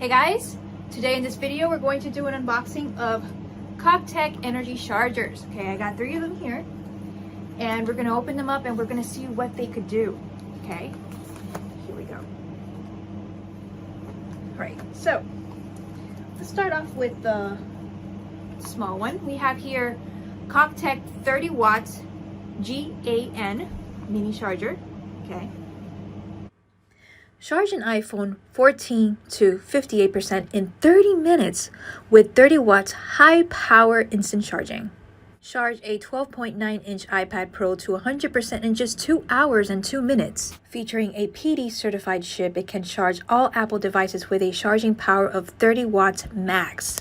Hey guys, today in this video we're going to do an unboxing of CUKTECH energy chargers. Okay, I got 3 of them here and we're going to open them up and we're going to see what they could do. Okay, here we go. Alright, so let's start off with the small one. We have here CUKTECH 30 watts GAN mini charger. Okay. Charge an iPhone 14 to 58% in 30 minutes with 30 watts high power instant charging. Charge a 12.9-inch iPad Pro to 100% in just 2 hours and 2 minutes. Featuring a PD certified chip, it can charge all Apple devices with a charging power of 30 watts max.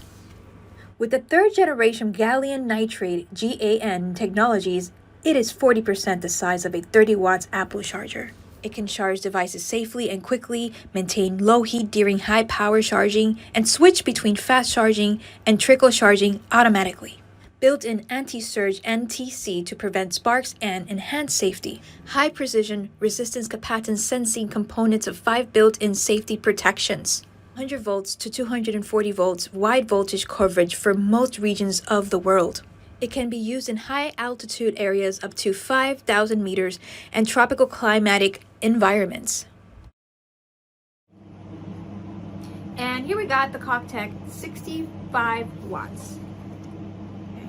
With the 3rd generation gallium nitride GAN technologies, it is 40% the size of a 30 watts Apple charger. It can charge devices safely and quickly, maintain low heat during high power charging, and switch between fast charging and trickle charging automatically. Built-in anti-surge NTC to prevent sparks and enhance safety. High precision, resistance capacitance sensing components of 5 built-in safety protections. 100 volts to 240 volts wide voltage coverage for most regions of the world. It can be used in high altitude areas up to 5,000 meters and tropical climatic environments. And here we got the CUKTECH 65 watts. Okay.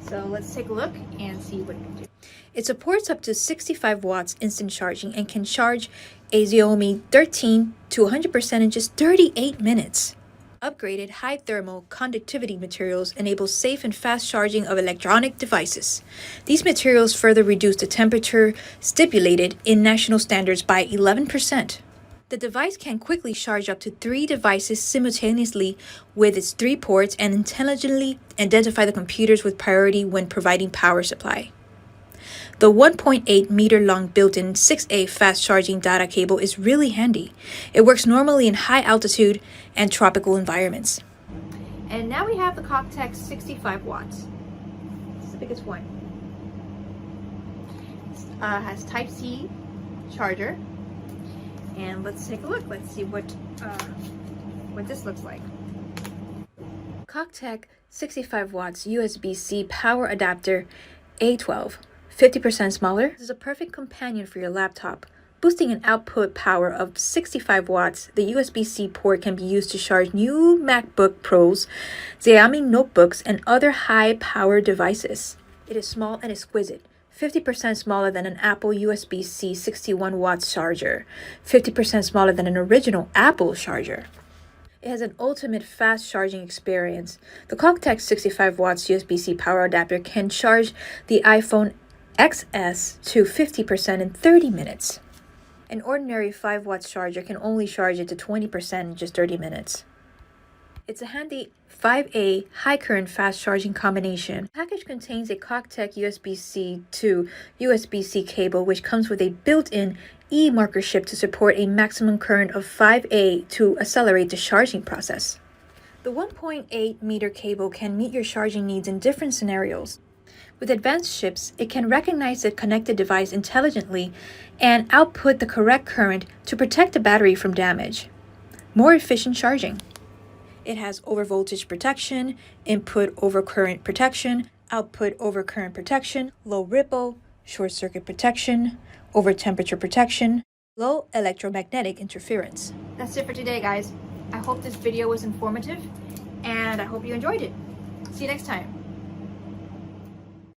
So let's take a look and see what it can do. It supports up to 65 watts instant charging and can charge a Xiaomi 13 to 100% in just 38 minutes. Upgraded high thermal conductivity materials enable safe and fast charging of electronic devices. These materials further reduce the temperature stipulated in national standards by 11%. The device can quickly charge up to 3 devices simultaneously with its 3 ports and intelligently identify the computers with priority when providing power supply. The 1.8 meter long built-in 6A fast charging data cable is really handy. It works normally in high altitude and tropical environments. And now we have the CUKTECH 65 watts. It's the biggest one. Has Type-C charger. And let's take a look. Let's see what this looks like. CUKTECH 65 watts USB-C power adapter A12. 50% smaller. This is a perfect companion for your laptop. Boosting an output power of 65 watts, the USB-C port can be used to charge new MacBook Pros, Xiaomi notebooks, and other high-power devices. It is small and exquisite. 50% smaller than an Apple USB-C 61 watts charger. 50% smaller than an original Apple charger. It has an ultimate fast charging experience. The CUKTECH 65 watts USB-C power adapter can charge the iPhone XS to 50% in 30 minutes. An ordinary 5 watts charger can only charge it to 20% in just 30 minutes. It's a handy 5A high current fast charging combination. The package contains a CUKTECH USB-C to USB-C cable which comes with a built-in e-marker chip to support a maximum current of 5A to accelerate the charging process. The 1.8 meter cable can meet your charging needs in different scenarios. With advanced chips, it can recognize the connected device intelligently and output the correct current to protect the battery from damage. More efficient charging. It has overvoltage protection, input over current protection, output over current protection, low ripple, short circuit protection, over temperature protection, low electromagnetic interference. That's it for today, guys. I hope this video was informative and I hope you enjoyed it. See you next time.